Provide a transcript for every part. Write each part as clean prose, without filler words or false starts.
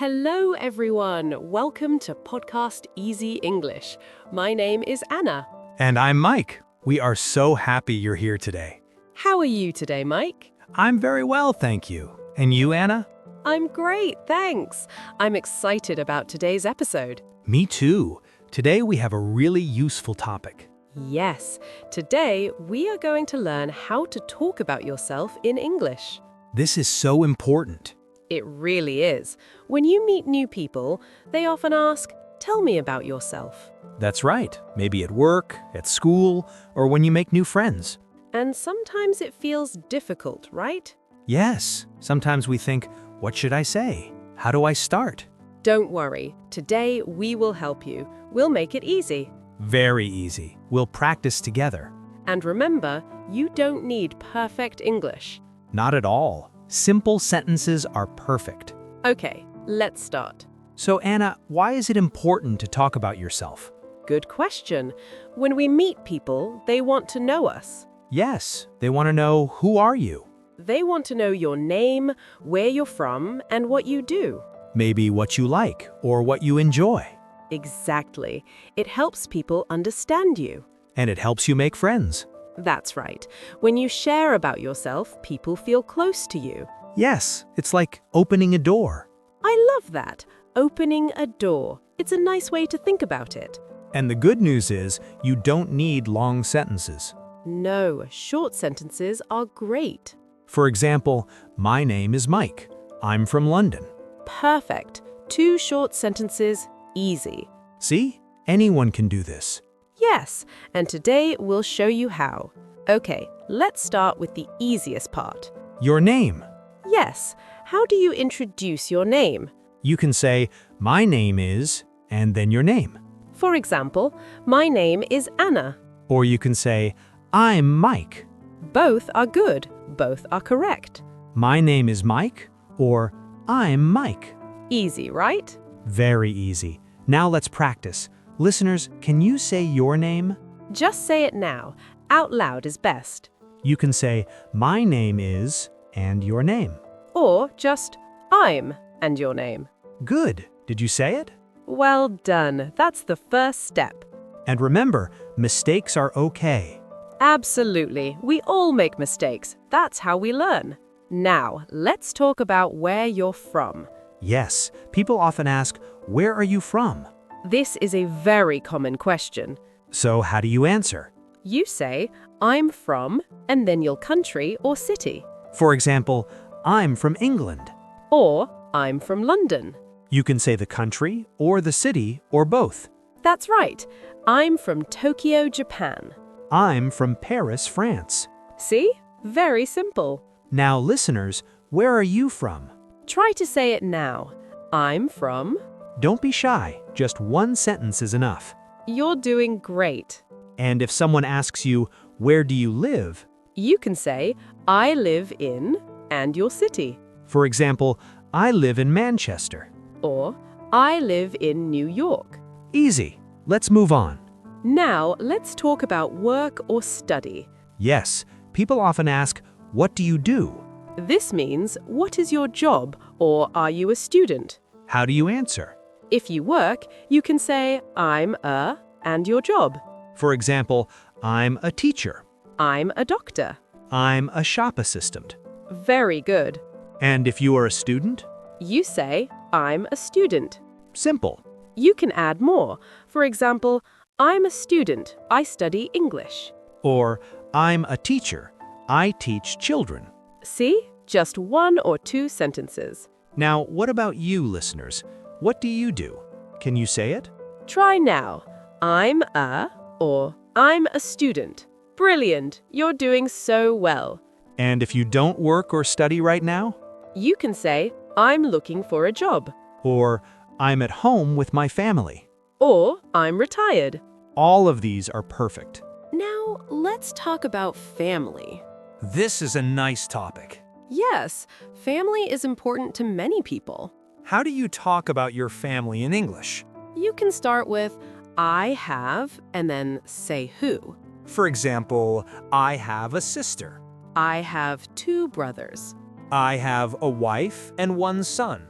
Hello, everyone. Welcome to Podcast Easy English. My name is Anna. And I'm Mike. We are so happy you're here today. How are you today, Mike? I'm very well, thank you. And you, Anna? I'm great, thanks. I'm excited about today's episode. Me too. Today we have a really useful topic. Yes, today we are going to learn how to talk about yourself in English. This is so important. It really is. When you meet new people, they often ask, "Tell me about yourself." That's right. Maybe at work, at school, or when you make new friends. And sometimes it feels difficult, right? Yes, sometimes we think, what should I say? How do I start? Don't worry. Today we will help you. We'll make it easy. Very easy. We'll practice together. And remember, you don't need perfect English. Not at all. Simple sentences are perfect. Okay, let's start. So Anna, why is it important to talk about yourself? Good question. When we meet people, they want to know us. Yes, they want to know, who are you? They want to know your name, where you're from, and what you do. Maybe what you like or what you enjoy. Exactly. It helps people understand you. And it helps you make friends. That's right. When you share about yourself, people feel close to you. Yes, it's like opening a door. I love that. Opening a door. It's a nice way to think about it. And the good news is, you don't need long sentences. No, short sentences are great. For example, my name is Mike. I'm from London. Perfect. 2 short sentences, easy. See? Anyone can do this. Yes, and today we'll show you how. Okay, let's start with the easiest part. Your name. Yes, how do you introduce your name? You can say, my name is, and then your name. For example, my name is Anna. Or you can say, I'm Mike. Both are good. Both are correct. My name is Mike, or I'm Mike. Easy, right? Very easy. Now let's practice. Listeners, can you say your name? Just say it now. Out loud is best. You can say, my name is, and your name. Or just, I'm, and your name. Good. Did you say it? Well done. That's the first step. And remember, mistakes are okay. Absolutely. We all make mistakes. That's how we learn. Now, let's talk about where you're from. Yes, people often ask, where are you from? This is a very common question. So how do you answer? You say, I'm from, and then your country or city. For example, I'm from England. Or, I'm from London. You can say the country, or the city, or both. That's right. I'm from Tokyo, Japan. I'm from Paris, France. See? Very simple. Now, listeners, where are you from? Try to say it now. I'm from... Don't be shy. Just one sentence is enough. You're doing great. And if someone asks you, where do you live? You can say, I live in, and your city. For example, I live in Manchester. Or, I live in New York. Easy. Let's move on. Now, let's talk about work or study. Yes, people often ask, what do you do? This means, what is your job, or are you a student? How do you answer? If you work, you can say, I'm a, and your job. For example, I'm a teacher. I'm a doctor. I'm a shop assistant. Very good. And if you are a student? You say, I'm a student. Simple. You can add more. For example, I'm a student. I study English. Or, I'm a teacher. I teach children. See? Just 1 or 2 sentences. Now, what about you, listeners? What do you do? Can you say it? Try now. I'm a, or I'm a student. Brilliant. You're doing so well. And if you don't work or study right now? You can say, I'm looking for a job. Or, I'm at home with my family. Or, I'm retired. All of these are perfect. Now, let's talk about family. This is a nice topic. Yes, family is important to many people. How do you talk about your family in English? You can start with, I have, and then say who. For example, I have a sister. I have 2 brothers. I have a wife and 1 son.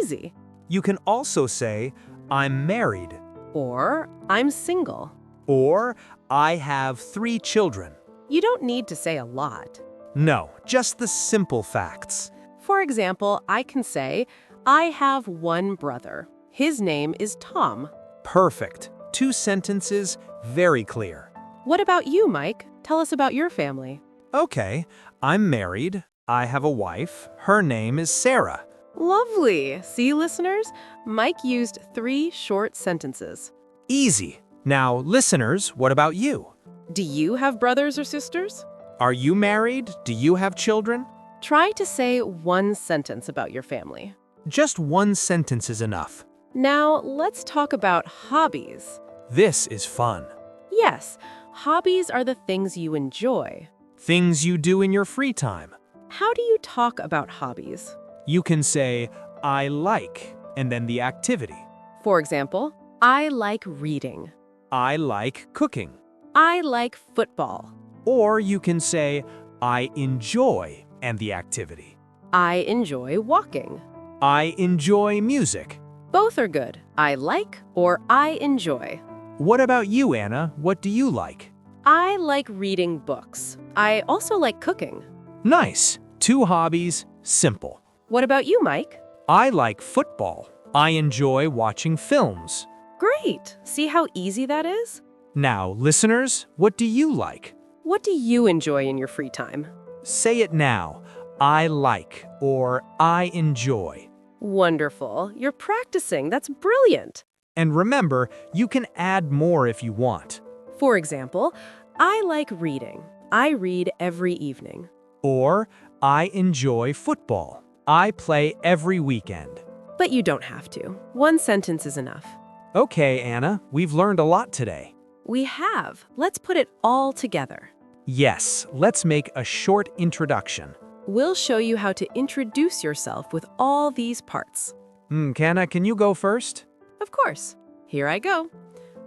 Easy. You can also say, I'm married, Or, I'm single. or I have 3 children. You don't need to say a lot. No, just the simple facts. For example, I can say, I have one brother. His name is Tom. Perfect. 2 sentences, very clear. What about you, Mike? Tell us about your family. Okay, I'm married. I have a wife. Her name is Sarah. Lovely. See, listeners? Mike used 3 short sentences. Easy. Now, listeners, what about you? Do you have brothers or sisters? Are you married? Do you have children? Try to say one sentence about your family. Just 1 sentence is enough. Now, let's talk about hobbies. This is fun. Yes, hobbies are the things you enjoy. Things you do in your free time. How do you talk about hobbies? You can say, I like, and then the activity. For example, I like reading. I like cooking. I like football. Or you can say, I enjoy, and the activity. I enjoy walking. I enjoy music. Both are good. I like or I enjoy. What about you, Anna? What do you like? I like reading books. I also like cooking. Nice. 2 hobbies, simple. What about you, Mike? I like football. I enjoy watching films. Great. See how easy that is? Now, listeners, what do you like? What do you enjoy in your free time? Say it now. I like or I enjoy. Wonderful. You're practicing. That's brilliant. And remember, you can add more if you want. For example, I like reading. I read every evening. Or, I enjoy football. I play every weekend. But you don't have to. One sentence is enough. Okay, Anna, we've learned a lot today. We have. Let's put it all together. Yes, let's make a short introduction. We'll show you how to introduce yourself with all these parts. Anna, can you go first? Of course. Here I go.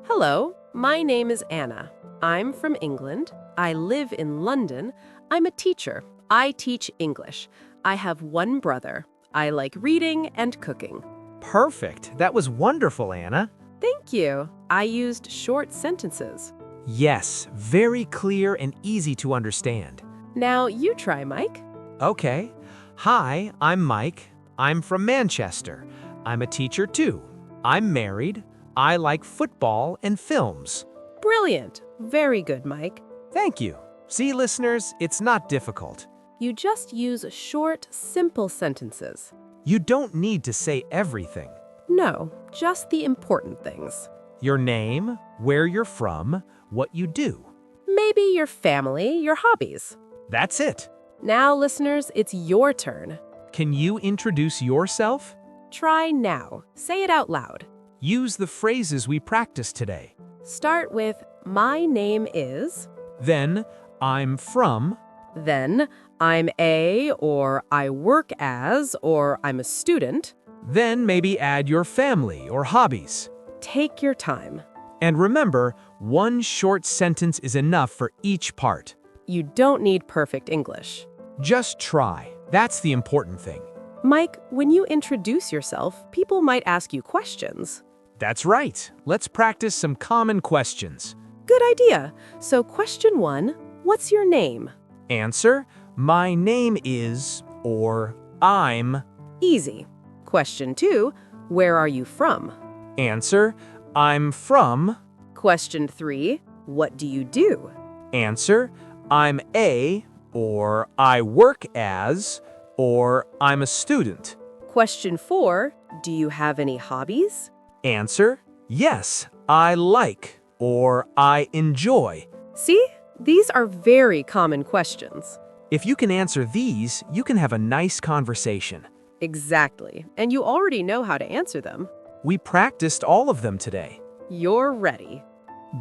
Hello, my name is Anna. I'm from England. I live in London. I'm a teacher. I teach English. I have one brother. I like reading and cooking. Perfect. That was wonderful, Anna. Thank you. I used short sentences. Yes, very clear and easy to understand. Now you try, Mike. Okay. Hi, I'm Mike. I'm from Manchester. I'm a teacher too. I'm married. I like football and films. Brilliant. Very good, Mike. Thank you. See, listeners, it's not difficult. You just use short, simple sentences. You don't need to say everything. No, just the important things. Your name, where you're from, what you do. Maybe your family, your hobbies. That's it. Now, listeners, it's your turn. Can you introduce yourself? Try now. Say it out loud. Use the phrases we practiced today. Start with, my name is. Then, I'm from. Then, I'm a, or I work as, or I'm a student. Then maybe add your family or hobbies. Take your time. And remember, 1 short sentence is enough for each part. You don't need perfect English. Just try. That's the important thing. Mike, when you introduce yourself, people might ask you questions. That's right. Let's practice some common questions. Good idea. So question 1, what's your name? Answer, my name is, or I'm. Easy. Question 2, where are you from? Answer, I'm from. Question 3, what do you do? Answer, I'm a, or I work as, or I'm a student. Question 4, do you have any hobbies? Answer, yes, I like, or I enjoy. See, these are very common questions. If you can answer these, you can have a nice conversation. Exactly, and you already know how to answer them. We practiced all of them today. You're ready.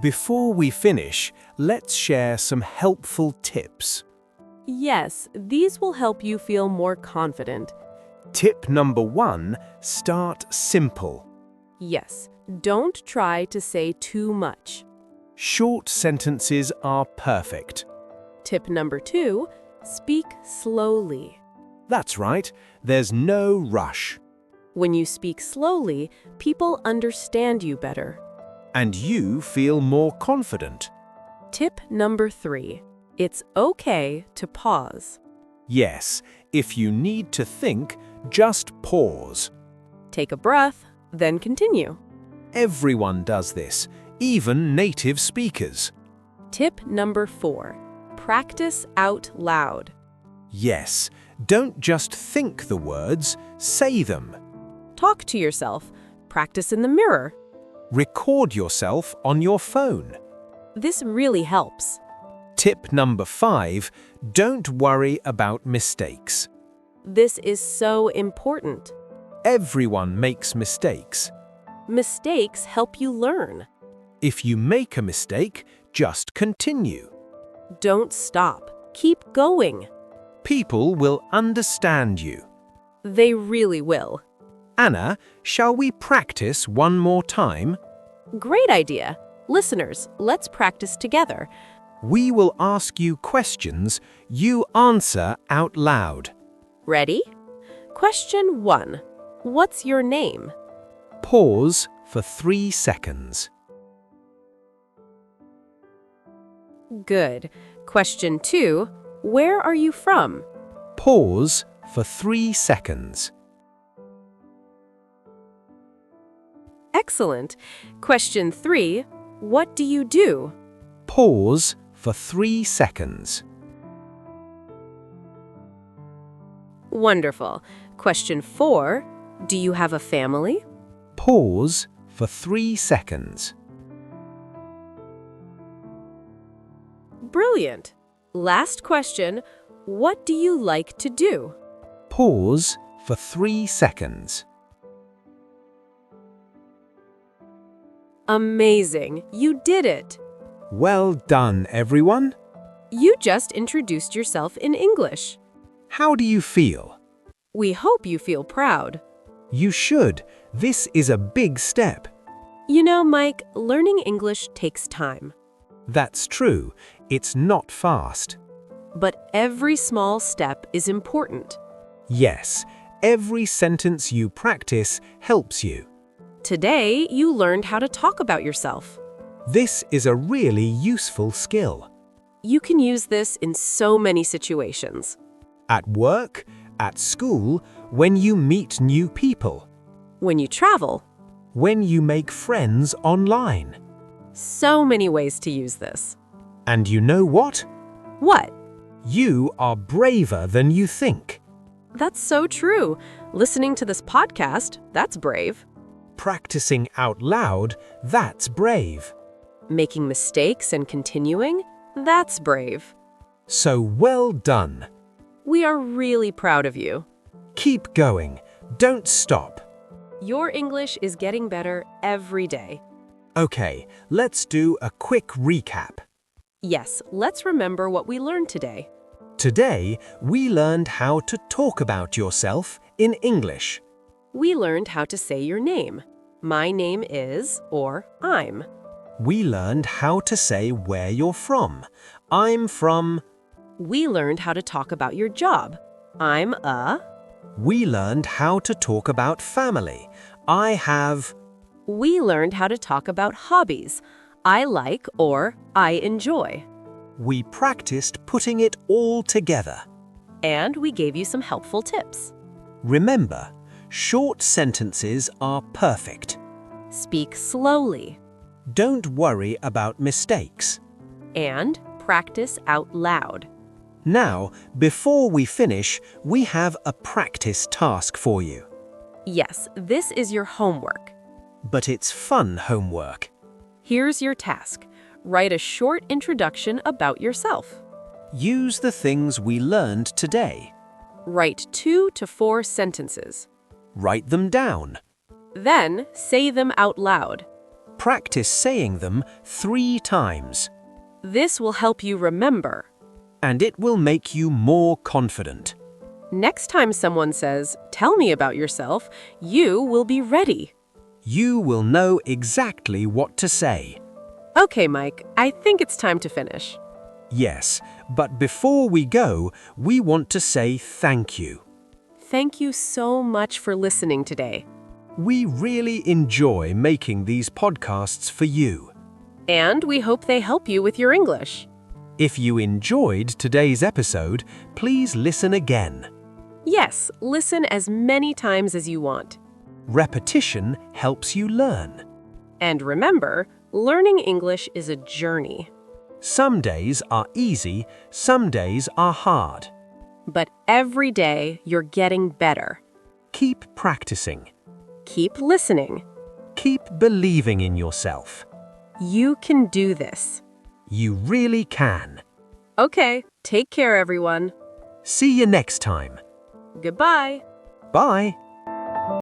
Before we finish, let's share some helpful tips. Yes, these will help you feel more confident. Tip number 1, start simple. Yes, don't try to say too much. Short sentences are perfect. Tip number 2, speak slowly. That's right, there's no rush. When you speak slowly, people understand you better. And you feel more confident. Tip number 3. It's okay to pause. Yes, if you need to think, just pause. Take a breath, then continue. Everyone does this, even native speakers. Tip number 4. Practice out loud. Yes, don't just think the words, say them. Talk to yourself. Practice in the mirror. Record yourself on your phone. This really helps. Tip number 5, don't worry about mistakes. This is so important. Everyone makes mistakes. Mistakes help you learn. If you make a mistake, just continue. Don't stop. Keep going. People will understand you. They really will. Anna, shall we practice one more time? Great idea. Listeners, let's practice together. We will ask you questions. You answer out loud. Ready? Question 1. What's your name? Pause for 3 seconds. Good. Question 2. Where are you from? Pause for 3 seconds. Excellent. Question 3. What do you do? Pause for 3 seconds. Wonderful. Question 4. Do you have a family? Pause for 3 seconds. Brilliant. Last question. What do you like to do? Pause for 3 seconds. Amazing. You did it. Well done, everyone. You just introduced yourself in English. How do you feel? We hope you feel proud. You should. This is a big step. You know, Mike, learning English takes time. That's true. It's not fast. But every small step is important. Yes, every sentence you practice helps you. Today, you learned how to talk about yourself. This is a really useful skill. You can use this in so many situations. At work, at school, when you meet new people, When you travel, when you make friends online. so many ways to use this. And you know what? What? You are braver than you think. That's so true. Listening to this podcast, that's brave. Practicing out loud, that's brave. Making mistakes and continuing, that's brave. So well done. We are really proud of you. Keep going. Don't stop. Your English is getting better every day. Okay, let's do a quick recap. Yes, let's remember what we learned today. Today, we learned how to talk about yourself in English. We learned how to say your name. My name is, or I'm. We learned how to say where you're from. I'm from. We learned how to talk about your job. I'm a. We learned how to talk about family. I have. We learned how to talk about hobbies. I like or I enjoy. We practiced putting it all together. And we gave you some helpful tips. Remember, short sentences are perfect. Speak slowly. Don't worry about mistakes. And practice out loud. Now, before we finish, we have a practice task for you. Yes, this is your homework. But it's fun homework. Here's your task. Write a short introduction about yourself. Use the things we learned today. Write 2 to 4 sentences. Write them down. Then say them out loud. Practice saying them 3 times. This will help you remember. And it will make you more confident. Next time someone says, "Tell me about yourself," you will be ready. You will know exactly what to say. Okay, Mike, I think it's time to finish. Yes, but before we go, we want to say thank you. Thank you so much for listening today. We really enjoy making these podcasts for you. And we hope they help you with your English. If you enjoyed today's episode, please listen again. Yes, listen as many times as you want. Repetition helps you learn. And remember, learning English is a journey. Some days are easy, some days are hard. But every day, you're getting better. Keep practicing. Keep listening. Keep believing in yourself. You can do this. You really can. Okay, take care, everyone. See you next time. Goodbye. Bye.